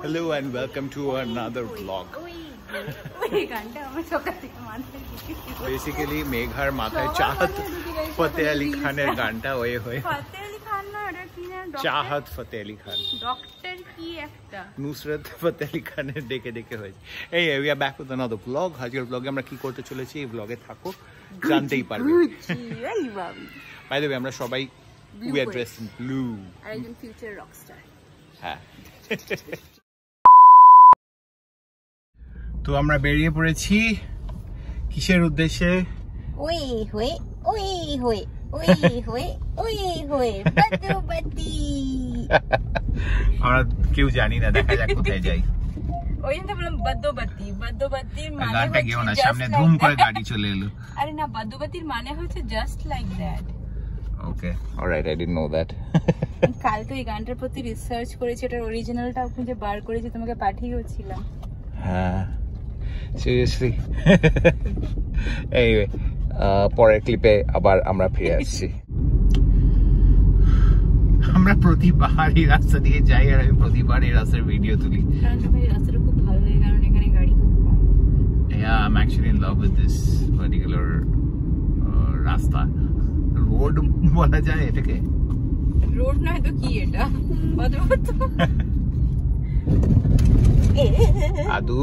Hello and welcome to another vlog. Basically, Meghar mathay Chahat Fateh Ali Khaner ganta hoye hoye. Fateh Ali Khan na order ki na Chahat Fateh Ali Khan. Doctor ki ekta. Nusrat Fateh Ali Khaner deke deke hoye. Hey, we are back with another vlog. Hajir vlog আমরা কি করতে চলেছি এই vlog এ থাকো জানতেই পারবে। By the way, আমরা সবাই we are dressed in blue. আর একজন future rockstar. হ্যাঁ। তো আমরা বেরিয়ে পড়েছি কিসের উদ্দেশ্যে? ওই হই বাদুবাতি। আমরা কেউ জানি না, দেখা যাক কোথায় যাই। ওই জন্য বললাম বাদুবাতির মানে গানটা গেও না, সামনে ধুম করে গাড়ি চলে এলো। আরে না, বাদুবাতির মানে হচ্ছে just like that. Okay, alright, I didn't know that. কালকে এই গানটার প্রতি রিসার্চ করেছি, এটার অরিজিনালটা খুঁজে বার করেছি, তোমাকে পাঠিয়েছিলাম। হ্যাঁ, সিরিয়াসলি। এনিওয়ে, পরের ক্লিপে আবার আমরা ফিরে আসছি। আমরা প্রতিবার এই রাস্তা দিয়ে যাই আর আমি প্রতিবার এই রাস্তার ভিডিও তুলি। কারণ এই রাস্তাটা খুব ভালো লাগে, কারণ এখানে গাড়ি খুব কম। Yeah, I'm actually in love with this particular রাস্তা। রোড বলা যায় এটাকে? রোড নয় তো কি এটা? আদু,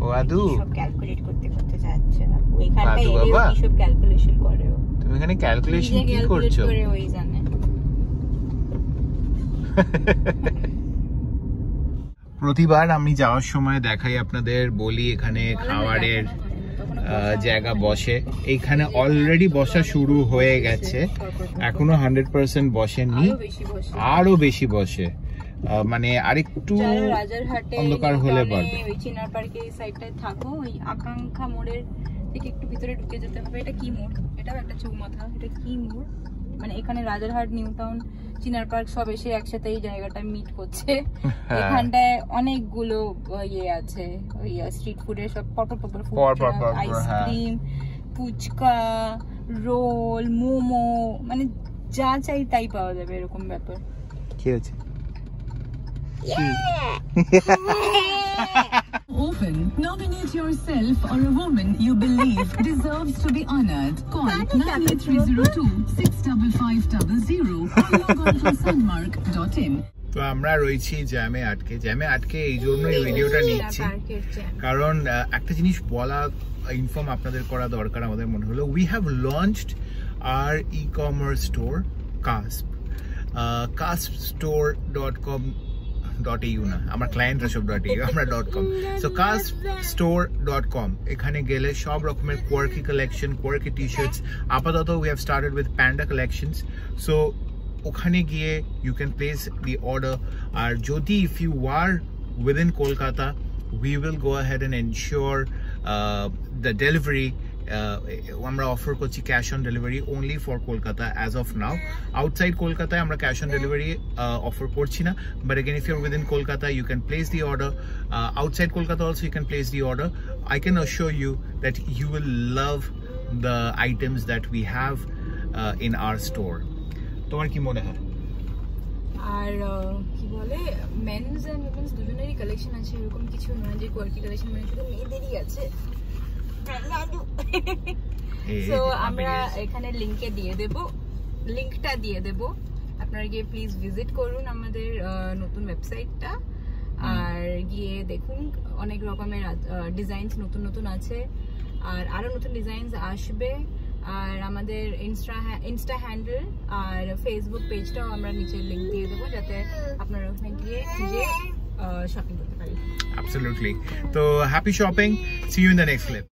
ও আদু, সব ক্যালকুলেট করতে যাচ্ছে না। ওইখানটায় এরিয়া কি সব ক্যালকুলেশন করে ও। তুমি এখানে ক্যালকুলেশন কি করছো? করে ওই জানে। প্রতিবার আমি যাওয়ার সময় দেখাই আপনাদের, বলি এখানে খাবারের জায়গা বসে। এইখানে অলরেডি বসা শুরু হয়ে গেছে, এখনো 100% বসেনি, আরো বেশি বসে। মানে আরেকটু অন্ধকার হলে পারবে। ওই চিনার পার্কের এই সাইডটায় থাকো, ওই আকাঙ্ক্ষা মোড়ের থেকে একটু ভিতরে ঢুকে যেতে হবে। এটা কি মোড়? এটাও একটা চৌমাথা। এটা কি মোড়? মানে এখানে রাজারহাট, নিউ টাউন, চিনার পার্ক সব এসে একসাথে এই জায়গাটা মিট করছে। এখানটায় অনেকগুলো ইয়ে আছে, ওই স্ট্রিট ফুডের সব পরপর food, ice cream, phuchka, roll, momo, মানে যা চাই তাই পাওয়া যাবে, এরকম ব্যাপার। কি হচ্ছে? Open. Nominate yourself or a woman you believe deserves to be honored. Call 9830265500 or log on to sunmark.in. তো আমরা রয়েছি জ্যামে আটকে এই জন্যই ভিডিওটা নিচ্ছি, কারণ একটা জিনিস বলা, ইনফর্ম আপনাদের করা দরকার আমাদের মনে হলো। We have launched our e-commerce store Casp, caspstore.com.au না, আমার ক্লায়েন্টরা সব .au, আমরা .com। সো caspstore.com, এখানে গেলে সব রকমের কোয়ার্কি কালেকশন, কোয়ার্কি টি-শার্টস, আপাতত we have started with panda collections. So ওখানে গিয়ে you can place the order. আর যদি if you are within Kolkata, we will go ahead and ensure the delivery. আমরা অফার করছি cash on delivery only for Kolkata as of now. Outside Kolkata আমরা cash on delivery offer করছি না, but again if you're within Kolkata you can place the order. Outside Kolkata also you can place the order. I can assure you that you will love the items that we have in our store. তোমার কি মনে হয়? আর কি বলে, mains and women's দুজনেরই collection আছে, এরকম কিছু নয় যে কোয়ালিটি কালেকশন মানে শুধু মেয়েদেরই আছে। সো আমরা এখানে লিংকটা দিয়ে দেব, আপনারা গিয়ে প্লিজ ভিজিট করুন আমাদের নতুন ওয়েবসাইটটা, আর গিয়ে দেখুন অনেক রকমের ডিজাইনস নতুন আছে, আর আরো নতুন ডিজাইনস আসবে। আর আমাদের ইনস্টা হ্যান্ডেল আর ফেসবুক পেজটাও আমরা নিচে লিংক দিয়ে দেবো, যাতে আপনারা ওখানে গিয়ে শপিং করতে পারেন। Absolutely. So happy shopping. See you in the next clip.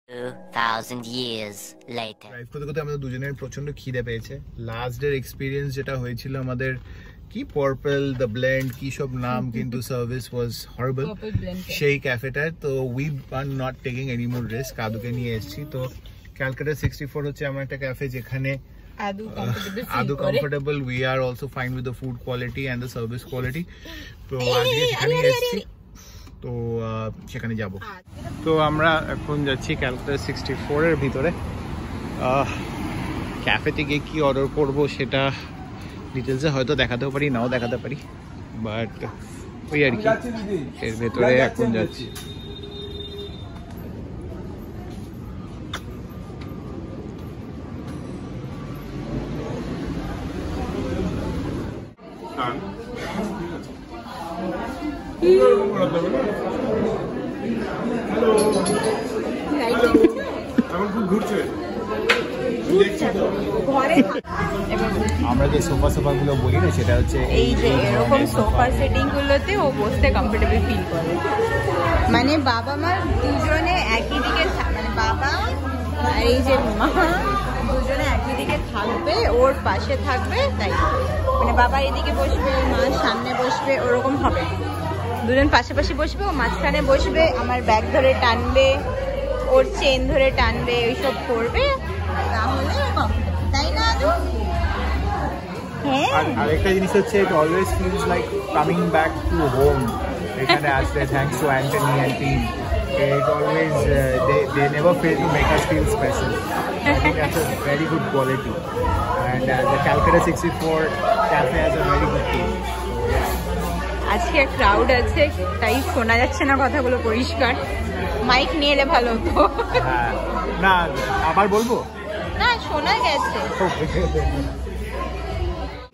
2000 years later. Drive করতে করতে আমাদের দুজনের প্রচন্ড খিদে পেয়েছে। লাস্ট ডের এক্সপিরিয়েন্স যেটা হয়েছিল আমাদের, কি পার্পল দ্য ব্লেন্ড কি সব নাম, কিন্তু সার্ভিস ওয়াজ হরিবল সেই ক্যাফেটার। তো we are not taking any more risk, আদুকে নিয়ে এসেছি। তো ক্যালকাটা 64 হচ্ছে আমার একটা ক্যাফে যেখানে আদু comfortable. We are also fine with the food quality and the service quality. তো আজকে সেখানে এসেছি, তো সেখানে যাব। তো আমরা এখন যাচ্ছি ক্যালকাটা 64 এর ভিতরে। ক্যাফেতে গিয়ে কি অর্ডার করব সেটা ডিটেলসে হয়তো দেখাতেও পারি, নাও দেখাতে পারি, বাট ওই আর কি এর ভেতরে এখন যাচ্ছি। আমরা যে সোফা গুলো বলি না সেটা হচ্ছে এই যে এরকম সোফার সেটিং গুলোতে ও বসতে কমফোর্টেবল ফিল করে। মানে বাবা মা দুজনে একই দিকে, মানে বাবা আর এই যে মা দুজনে একই দিকে থাকবে, ওর পাশে থাকবে, তাই মানে বাবা এদিকে বসবে, মা সামনে বসবে, ওরকম হবে। দুজন পাশাপাশি বসবে, ও মাঝখানে বসবে, আমার ব্যাগ ধরে টানবে, ওর চেন ধরে টানবে, ওইসব করবে, তাহলে তাই না? আরেকটা জিনিস হচ্ছে it always feels like coming back to home এখানে আসলে, thanks to Anthony and team. It always they never fail to make us feel special. I think that's a very good quality, and the Calcutta 64 cafe has a very good taste. আজকে crowd আছে তাই শোনা যাচ্ছে না কথাগুলো পরিষ্কার, mic নিয়ে এলে ভালো হতো। না আবার বলবো না, শোনা গেছে।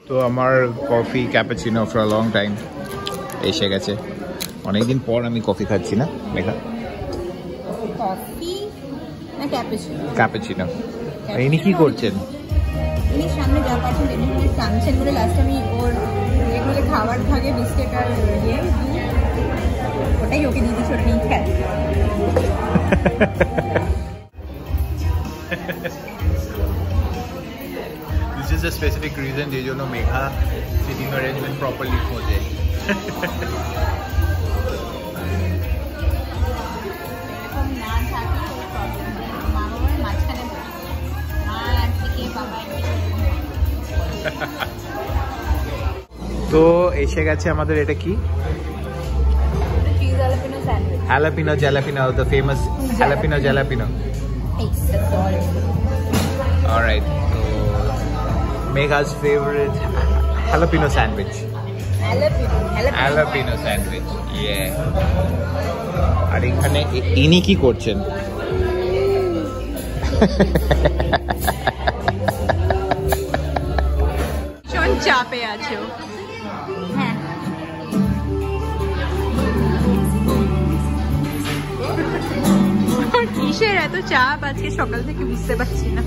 তো আমার coffee cappuccino for a long time এসে গেছে। অনেকদিন পর আমি কফি খাচ্ছি না মেঘা। কফি না ক্যাপাচিনো? ক্যাপাচিনো। ইনি কি করছেন? ইনি সামনে যা পাচ্ছেন ইনি টানছেন বলে লাস্ট আমি ওর এগুলো খাবার থাকে বিস্কিট আর ইয়ে ওটাই ওকে দিয়ে দিচ্ছি, ওটা নিয়ে খায়। This is a specific reason যে জন্য মেঘা সিটিং অ্যারেঞ্জমেন্ট প্রপারলি খোঁজে। তো এসে গেছে আমাদের, এটা কি? jalapeno jalapeno, the famous jalapeno jalapeno. All right, so Megha's favorite jalapeno sandwich. Jalapeno sandwich, yeah. আর এখানে ইনি কি করছেন? ভীষণ চাপে আছো। হ্যাঁ, কিসের এত চাপ আজকে সকাল থেকে বুঝতে পারছি না।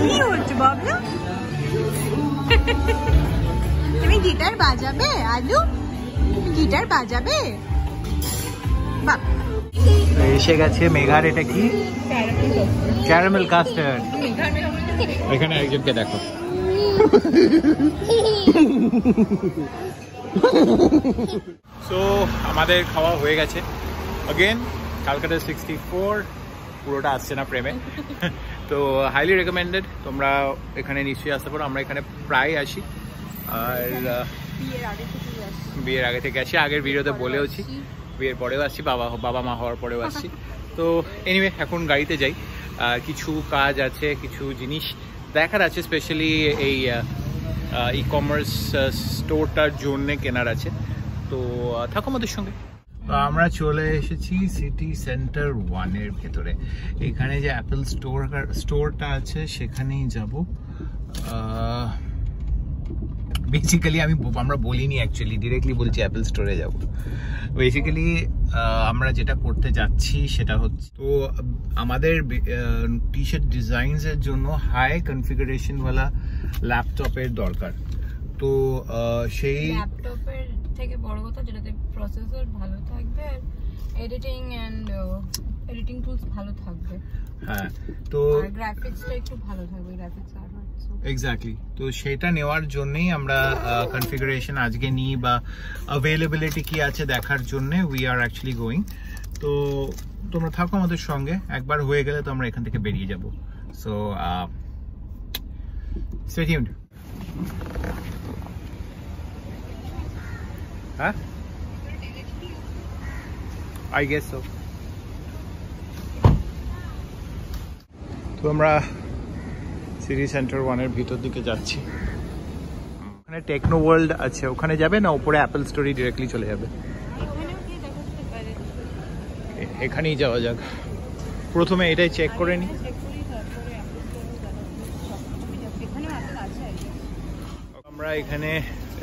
কি হচ্ছে বাবলু? তুমি গিটার বাজাবে? আলু গিটার বাজাবে? এসে গেছে মেঘার, এটা কি? Caramel custard. এখানে একজনকে দেখো। সো আমাদের খাওয়া হয়ে গেছে। अगेन ক্যালকাটা 64 পুরোটা আসছে না প্রেমে। তো হাইলি রেকমেন্ডেড, তোমরা এখানে নিশ্চয়ই আসতে পারো। আমরা এখানে প্রায় আসি, আর বিয়ের আগে থেকে আসি, আগের ভিডিওতে বলেওছি, বিয়ের পরেও আসছি, বাবা মা হওয়ার পরেও আসছি। তো এনিওয়ে এখন গাড়িতে যাই, কিছু কাজ আছে, কিছু জিনিস দেখার আছে, স্পেশালি এই ই কমার্স স্টোরটার জন্যে কেনার আছে। তো থাকো আমাদের সঙ্গে। আমরা চলে এসেছি সিটি সেন্টার 1 এর ভেতরে। এখানে যে অ্যাপল স্টোরটা আছে সেখানেই যাব। বেসিক্যালি আমরা বলিনি, অ্যাকচুয়ালি ডিরেক্টলি বলছি অ্যাপল স্টোরে যাব। বেসিক্যালি আমরা যেটা করতে যাচ্ছি সেটা হচ্ছে, তো আমাদের টি শার্ট ডিজাইনসের জন্য হাই কনফিগারেশনওয়ালা ল্যাপটপের দরকার। তো সেই ল্যাপটপের থেকে বড় কথা যেটাতে প্রসেসর ভালো থাকবে আর এডিটিং টুলস ভালো থাকবে। হ্যাঁ, তো গ্রাফিক্সটা একটু ভালো থাকবে, গ্রাফিক্স আর এক্স্যাক্টলি। তো সেটা নেওয়ার জন্যই আমরা কনফিগারেশন আজকে নিই, বা অ্যাভেলেবিলিটি কি আছে দেখার জন্য উই আর অ্যাকচুয়ালি গোয়িং। তো তোমরা থাকো আমাদের সঙ্গে, একবার হয়ে গেলে তো আমরা এখান থেকে বেরিয়ে যাব। So stay tuned. হ্যাঁ, I guess so. তো আমরা সিটি সেন্টার 1 এর ভিতর দিকে যাচ্ছি। ওখানে টেকনো ওয়ার্ল্ড আছে, ওখানে যাবে না উপরে অ্যাপল স্টোরে ডিরেক্টলি চলে যাবে? এখানেই যাওয়া যাক, প্রথমে এটাই চেক করে নি। আমরা এখানে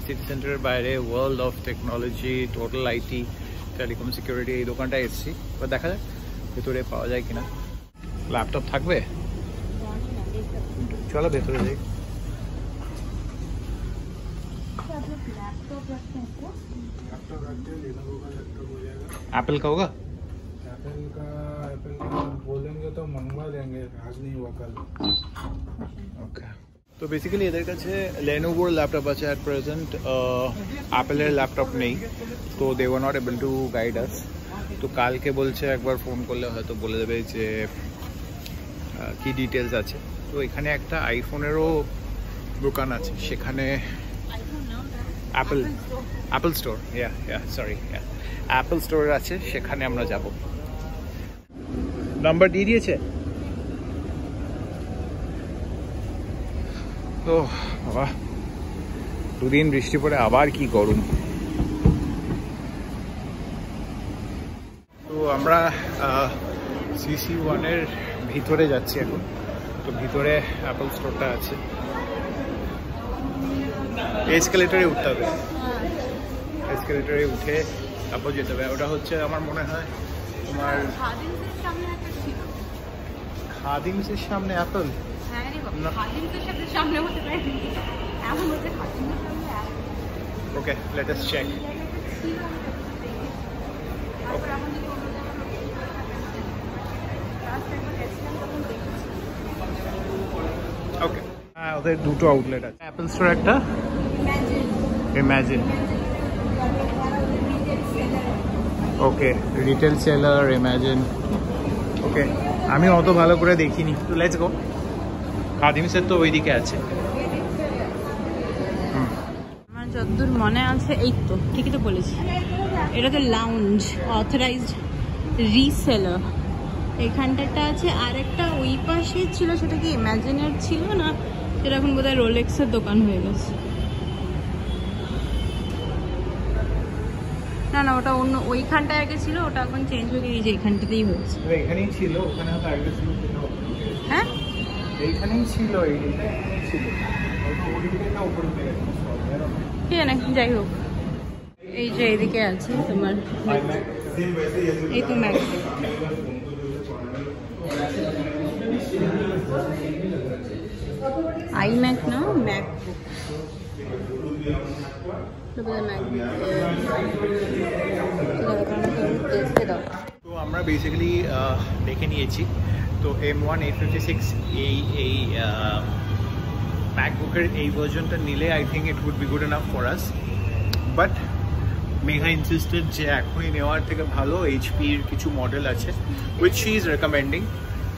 সিটি সেন্টারের বাইরে world of technology, total IT, telecom security এই দোকানটা এসেছি। এবার দেখা যাক ভেতরে পাওয়া যায় কিনা। ল্যাপটপ থাকবে? চলো ভেতরে যাই। एप्पल का होगा? एप्पल का बोलेंगे तो मंगवा देंगे, आज नहीं हुआ कल। ओके, तो बेसिकली इधर का लेनोवो लैपटॉप আছে at present, অ্যাপেলের ল্যাপটপ নেই, তো they were not able to guide us। তো কালকে বলছে একবার ফোন করলে হয়তো বলে দেবে যে কি ডিটেলস আছে। তো এখানে একটা আইফোনেরও দোকান আছে, সেখানে Apple store, sorry Apple store আছে, সেখানে আমরা যাব। নাম্বার দিয়ে দিয়েছে তো বাবা, দুদিন বৃষ্টি পড়ে আবার কি গরম। তো আমরা CC1 এর ভিতরে যাচ্ছি এখন। তো ভিতরে অ্যাপল স্টোরটা আছে, এসকেলেটরে উঠতে হবে, এসকেলেটরে উঠে তারপর যেতে হবে। ওটা হচ্ছে আমার মনে হয় তোমার খাদিমসের সামনে অ্যাপল। ওকে, লেট আস চেক। ওকে, হ্যাঁ ওদের দুটো আউটলেট আছে। অ্যাপল স্টোর একটা, ইমাজিন। ওকে, রিটেল সেলার, ইমাজিন। ওকে, আমি অত ভালো করে দেখিনি, তো লেটস গো। খাদিমসের তো ওইদিকে আছে। আমার যতদূর মনে আছে, এই তো ঠিকই তো বলেছি, এটা তো লাউঞ্জ অথরাইজড রিসেলার। এখানটাটা আছে, আর একটা ওই পাশে ছিল, সেটা কি ইমাজিনের ছিল না, সেটা এখন বোধহয় রোলেক্সের দোকান হয়ে গেছে। না না, ওটা অন্য ওইখানটায় আগে ছিল, ওটা এখন চেঞ্জ হয়ে গিয়ে এইখানটাতেই হয়েছে। এখানেই ছিল, ওখানে তো আগে ছিল। হ্যাঁ, এইখানেই ছিল, এইখানেই ছিল। ঠিক আছে, যাই হোক, এই যে এইদিকে আছে তোমার, এই তো ম্যাক, iMac না MacBook, তো আমরা বেসিক্যালি দেখে নিয়েছি। তো M1 856 এই ম্যাকবুকের এই ভার্জনটা নিলে I think it would be good enough for us, but Megha insisted যে এখনই নেওয়ার থেকে ভালো এইচপির কিছু মডেল আছে উইচ শি ইজ রেকমেন্ডিং,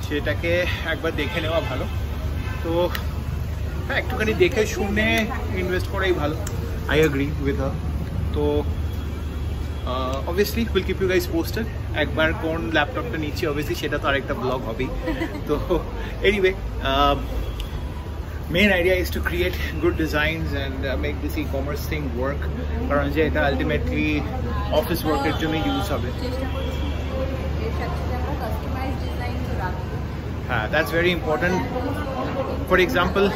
সেটাকে একবার দেখে নেওয়া ভালো। তো হ্যাঁ, একটুখানি দেখে শুনে ইনভেস্ট করাই ভালো। I agree with her. So obviously we'll keep you guys posted. একবার কোন ল্যাপটপটা নিচ্ছি obviously সেটা তো আরেকটা ব্লগ হবেই। তো anyway, main idea is to create good designs and make this e-commerce thing work, কারণ যে এটা ultimately office worker জন্য ইউজ হবে। হ্যাঁ, that's very important. For example,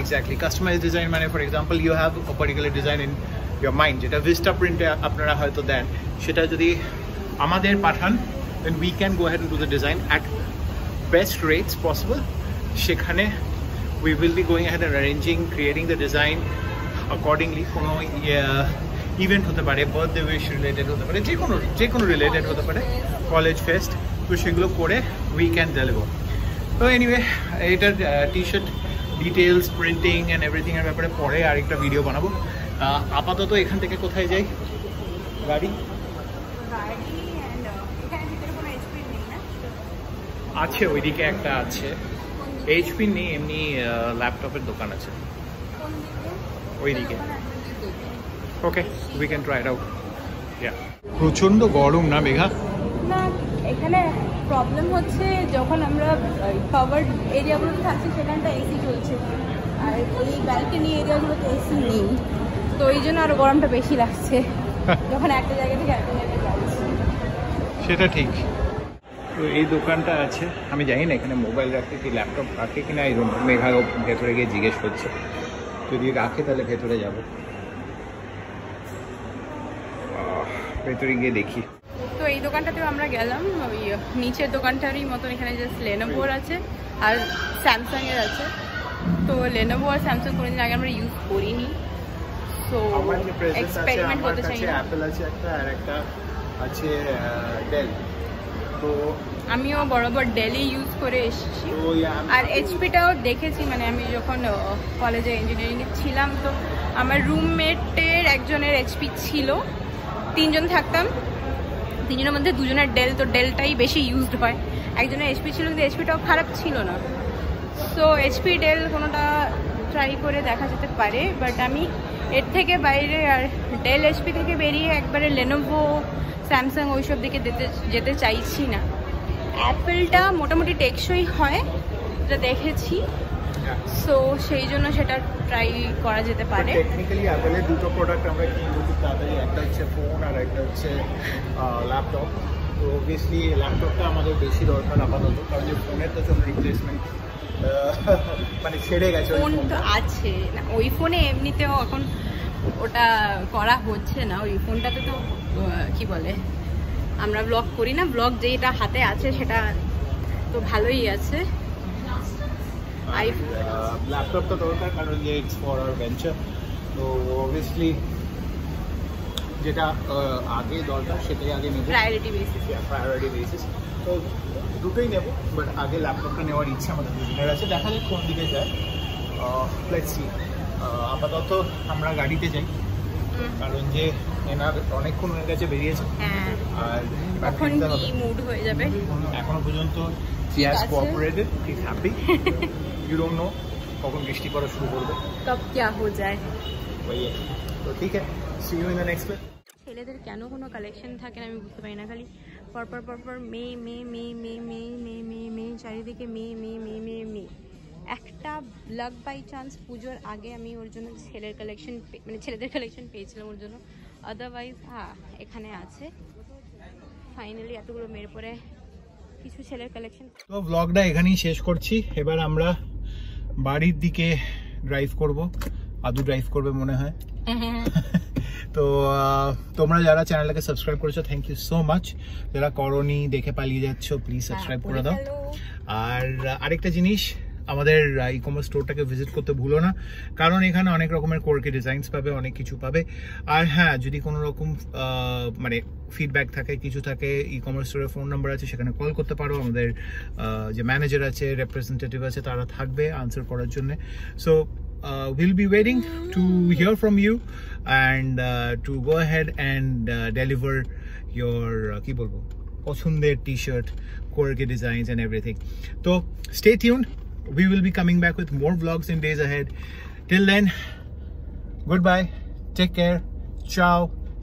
exactly, customized design মানে for example you have a particular design in your mind, যেটা Vista print এ আপনারা হয়তো দেন, সেটা যদি আমাদের পাঠান then we can go ahead and do the design at best rates possible. সেখানে we will be going ahead and arranging, creating the design accordingly. কোনো event হতে পারে, বার্থডে উইশ রিলেটেড হতে পারে, যে কোনো রিলেটেড হতে পারে, কলেজ ফেস্ট, তো সেগুলো করে we can deliver. তো এনিওয়ে, এটার t-shirt details, printing and everything এর ব্যাপারে পরে আরেকটা ভিডিও বানাবো। আপাতত এখান থেকে কোথায় যাই? গাড়ি আছে, ওইদিকে একটা আছে, এইচপি নেই, এমনি ল্যাপটপের দোকান আছে ওইদিকে। Okay, we can try it out. প্রচন্ড গরম না মেঘা? না, এখানে প্রবলেম হচ্ছে যখন আমরা কভার্ড এরিয়াগুলোতে থাকছি সেখানটা এসি চলছে, আর এই ব্যালকনি এরিয়াগুলোতে এসি নেই, তো এই জন্য আরো গরমটা বেশি লাগছে যখন একটা জায়গা থেকে একটা জায়গায় যাচ্ছি। সেটা ঠিক। তো এই দোকানটা আছে, আমি জানি না এখানে মোবাইল রাখতে কি ল্যাপটপ রাখে কিনা, এই মেঘা ভেতরে গিয়ে জিজ্ঞেস করছে, যদি রাখে তাহলে ভেতরে যাব, ভেতরে গিয়ে দেখি। তো এই দোকানটাতেও আমরা গেলাম, ওই নিচের দোকানটারই মতন এখানে জাস্ট লেনোভোর আছে আর স্যামসাং এর আছে। তো লেনোভো আর স্যামসাং কোনোদিন আগে আমরা ইউজ করিনি, তো এক্সপেরিমেন্ট করতে চাই না। অ্যাপল আছে একটা, আর একটা আছে ডেল। তো আমিও বরাবর ডেলই ইউজ করে এসেছি, আর এইচপিটাও দেখেছি, মানে আমি যখন কলেজে ইঞ্জিনিয়ারিংয়ে ছিলাম তো আমার রুমমেটের একজনের এইচপি ছিল, 3 জন থাকতাম, 3 জনের মধ্যে 2 জনের ডেল, তো ডেলটাই বেশি ইউজড হয়। একজনের এইচপি ছিল কিন্তু এইচপিটাও খারাপ ছিল না, সো এইচপি ডেল কোনোটা ট্রাই করে দেখা যেতে পারে, বাট আমি এর থেকে বাইরে আর ডেল এইচপি থেকে বেরিয়ে একবারে লেনোভো স্যামসাং ওইসব দিকে যেতে চাইছি না। অ্যাপেলটা মোটামুটি টেকসই হয় যেটা দেখেছি, সো সেই জন্য সেটা ট্রাই করা যেতে পারে। টেকনিক্যালি অ্যাপেলের দুটো প্রোডাক্ট আমরা কিনবো খুব তাড়াতাড়ি, একটা হচ্ছে ফোন আর একটা হচ্ছে ল্যাপটপ। তো অবভিয়াসলি ল্যাপটপটা আমাদের বেশি দরকার আপাতত, কারণ যে ফোনের তো কোনো রিপ্লেসমেন্ট মানে ছেড়ে গেছে। ফোন তো আছে না, ওই ফোনে এমনিতেও এখন ওটা করা হচ্ছে না, ওই ফোনটাতে তো কি বলে আমরা ব্লগ করি না, ব্লগ যেটা হাতে আছে সেটা তো ভালোই আছে। ল্যাপটপটা দরকার কারণ যে ইটস ফর আওয়ার ভেঞ্চার, তো অবভিয়াসলি যেটা আগে দরকার সেটাই আগে নেব, প্রায়োরিটি বেসিস। তো দুটোই নেব, বাট আগে ল্যাপটপটা নেওয়ার ইচ্ছা আমাদের দুজনের আছে, দেখা যাক কোন দিকে যায়। Let's see. আপাতত আমরা গাড়িতে যাই, কারণ যে এনার অনেকক্ষণ হয়ে গেছে বেরিয়েছে, আর এখন কি মুড হয়ে যাবে এখনো পর্যন্ত he has cooperated, he's happy. You don't know কখন বৃষ্টি পড়া শুরু করবে, কব क्या हो जाए। তো ঠিক আছে, see you in the next clip. ছেলেদের কেন কোনো কালেকশন থাকে না আমি বুঝতে পারি না, খালি পরপর মে চারিদিকে মে। একটা লাক বাই চান্স পুজোর আগে আমি ওর জন্য ছেলেদের কালেকশন পেয়েছিলাম ওর জন্য, আদারওয়াইজ হ্যাঁ এখানে আছে। ফাইনালি এতগুলো মেয়ের পরে কিছু ছেলের কালেকশন। তো ব্লগটা এখানেই শেষ করছি, এবার আমরা বাড়ির দিকে ড্রাইভ করব, আদু ড্রাইভ করবে মনে হয়। তো তোমরা যারা চ্যানেলটাকে সাবস্ক্রাইব করেছো থ্যাংক ইউ সো মাচ, যারা করোনি দেখে পালিয়ে যাচ্ছ প্লিজ সাবস্ক্রাইব করে দাও। আর আরেকটা জিনিস, আমাদের ই কমার্স স্টোরটাকে ভিজিট করতে ভুলো না, কারণ এখানে অনেক রকমের কোয়ার্কি ডিজাইনস পাবে, অনেক কিছু পাবে। আর হ্যাঁ, যদি কোনো রকম মানে ফিডব্যাক থাকে, কিছু থাকে, ই কমার্স স্টোরের ফোন নাম্বার আছে, সেখানে কল করতে পারো। আমাদের যে ম্যানেজার আছে, রিপ্রেজেন্টেটিভ আছে, তারা থাকবে আনসার করার জন্য। So we'll be waiting to hear from you and to go ahead and deliver your কি বলবো পছন্দের T-shirt, quirky designs and everything. So stay tuned. We will be coming back with more vlogs in days ahead. Till then, goodbye, take care, ciao,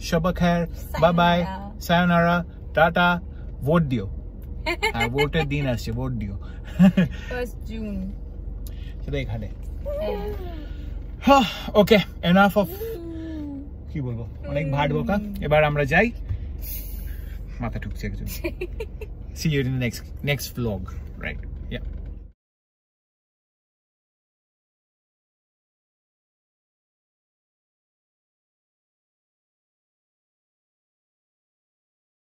shaba khair, bye bye, sayonara, tata, vote dio. Vote er din asche, vote dio. 1st June. সেটা এখানে। ওকে, enough of কি বলবো, অনেক ভাট বোকা, এবার আমরা যাই, মাথা ঠুকছে একজন। See you in the next vlog, right?